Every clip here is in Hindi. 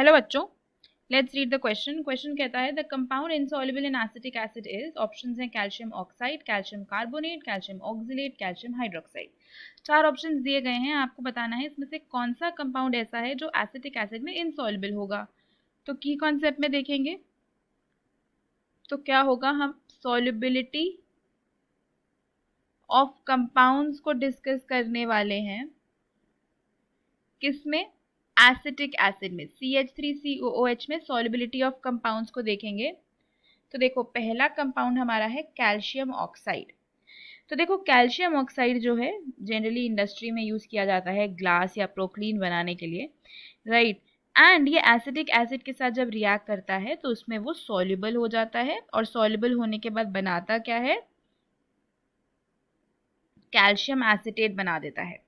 हेलो बच्चों, let's read the question. Question कहता है the compound insoluble in acetic acid is, options हैं calcium oxide, calcium carbonate, calcium oxalate, calcium hydroxide. चार ऑप्शंस दिए गए हैं, आपको बताना है इसमें से कौन सा कंपाउंड ऐसा है जो एसिटिक एसिड में इनसॉल्युबल होगा। तो की कॉन्सेप्ट में देखेंगे तो क्या होगा, हम सॉल्युबिलिटी ऑफ कंपाउंड्स को डिस्कस करने वाले हैं। किसमें? एसिटिक एसिड में, CH3COOH में सॉल्युबिलिटी ऑफ कंपाउंड्स को देखेंगे। तो देखो पहला कंपाउंड हमारा है कैल्शियम ऑक्साइड। तो देखो कैल्शियम ऑक्साइड जो है जनरली इंडस्ट्री में यूज किया जाता है ग्लास या प्रोक्लीन बनाने के लिए, राइट। एंड ये एसिटिक एसिड के साथ जब रिएक्ट करता है तो उसमें वो सॉल्युबल हो जाता है, और सॉल्युबल होने के बाद बनाता क्या है, कैल्शियम एसिटेट बना देता है,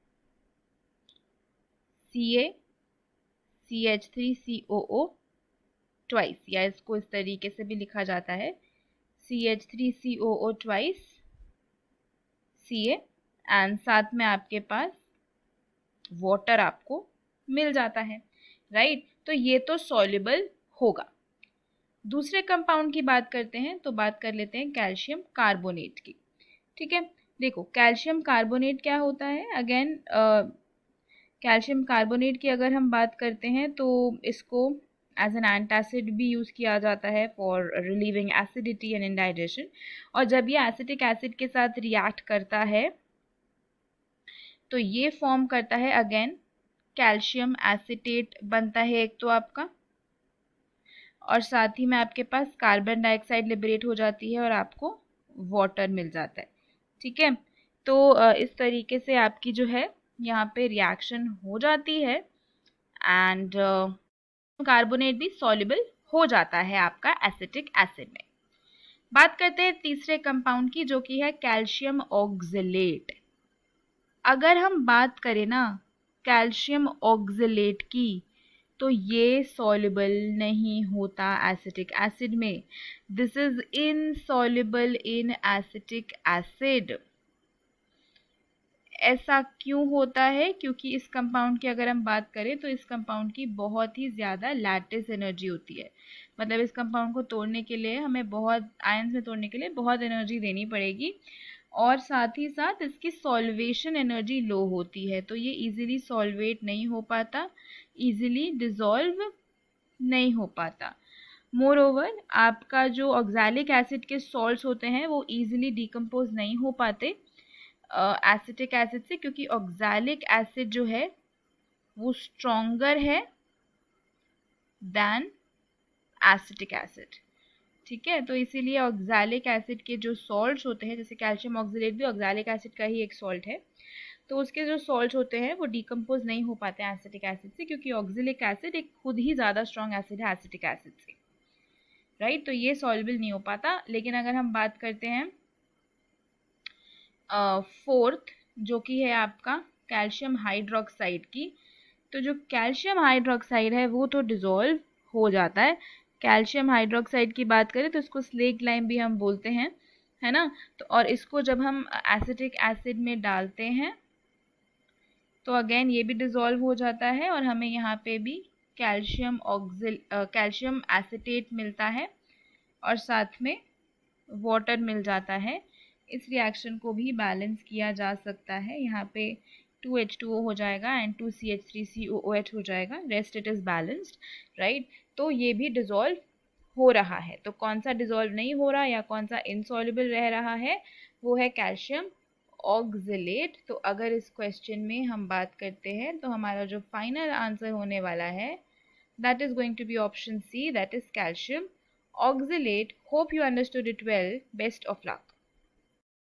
CaCH3COO ट्वाइस, या इसको इस तरीके से भी लिखा जाता है CH3COO ट्वाइस Ca, एंड साथ में आपके पास वाटर आपको मिल जाता है, राइट। तो ये तो सॉल्युबल होगा। दूसरे कंपाउंड की बात करते हैं तो बात कर लेते हैं कैल्शियम कार्बोनेट की। ठीक है, देखो कैल्शियम कार्बोनेट क्या होता है। अगेन कैल्शियम कार्बोनेट की अगर हम बात करते हैं तो इसको एज एन एंटासिड भी यूज किया जाता है for relieving acidity and indigestion. और जब ये एसिटिक एसिड के साथ रिएक्ट करता है तो ये फॉर्म करता है अगेन कैल्शियम एसिटेट बनता है एक तो आपका, और साथ ही में आपके पास कार्बन डाइऑक्साइड लिबरेट हो जाती है और आपको वाटर मिल जाता है। ठीक है, तो इस तरीके से आपकी जो है यहाँ पे रिएक्शन हो जाती है एंड कार्बोनेट भी सॉल्युबल हो जाता है आपका एसिटिक एसिड में। बात करते हैं तीसरे कंपाउंड की जो कि है कैल्शियम ऑक्सलेट। अगर हम बात करें ना कैल्शियम ऑक्सलेट की तो ये सॉल्युबल नहीं होता एसिटिक एसिड में। This is insoluble in acetic acid. ऐसा क्यों होता है? क्योंकि इस कंपाउंड की अगर हम बात करें तो इस कंपाउंड की बहुत ही ज़्यादा लैटिस एनर्जी होती है। मतलब इस कंपाउंड को तोड़ने के लिए हमें बहुत आयंस में तोड़ने के लिए बहुत एनर्जी देनी पड़ेगी, और साथ ही साथ इसकी सॉल्वेशन एनर्जी लो होती है, तो ये इजीली सॉल्वेट नहीं हो पाता, इजीली डिसॉल्व नहीं हो पाता। मोर ओवर आपका जो ऑक्सैलिक एसिड के सॉल्ट्स होते हैं वो इजीली डिकम्पोज नहीं हो पाते एसिटिक एसिड से, क्योंकि ऑक्सैलिक एसिड जो है वो स्ट्रॉन्गर है देन एसिटिक एसिड। ठीक है, तो इसीलिए ऑक्सैलिक एसिड के जो सॉल्ट्स होते हैं, जैसे कैल्शियम ऑक्सलेट भी ऑक्सैलिक एसिड का ही एक सॉल्ट है, तो उसके जो सॉल्ट होते हैं वो डिकम्पोज नहीं हो पाते हैं एसिटिक एसिड से, क्योंकि ऑक्सैलिक एसिड एक खुद ही ज़्यादा स्ट्रॉन्ग एसिड है एसिटिक एसिड से, राइट। तो ये सॉल्युबल नहीं हो पाता। लेकिन अगर हम बात करते हैं फोर्थ जो कि है आपका कैल्शियम हाइड्रोक्साइड की, तो जो कैल्शियम हाइड्रोक्साइड है वो तो डिसॉल्व हो जाता है। कैल्शियम हाइड्रोक्साइड की बात करें तो इसको स्लेट लाइम भी हम बोलते हैं, है ना। तो और इसको जब हम एसिटिक एसिड में डालते हैं तो अगेन ये भी डिसॉल्व हो जाता है, और हमें यहाँ पे भी कैल्शियम एसिटेट मिलता है और साथ में वाटर मिल जाता है। इस रिएक्शन को भी बैलेंस किया जा सकता है। यहाँ पे 2H2O हो जाएगा एंड 2CH3COOH हो जाएगा, rest it is balanced, right. तो ये भी डिसॉल्व हो रहा है। तो कौन सा डिसॉल्व नहीं हो रहा या कौन सा इनसॉल्युबल रह रहा है, वो है कैल्शियम ऑक्सलेट। तो अगर इस क्वेश्चन में हम बात करते हैं तो हमारा जो फाइनल आंसर होने वाला है that is going to be option C, that is calcium oxalate. Hope you understood it well. Best of luck.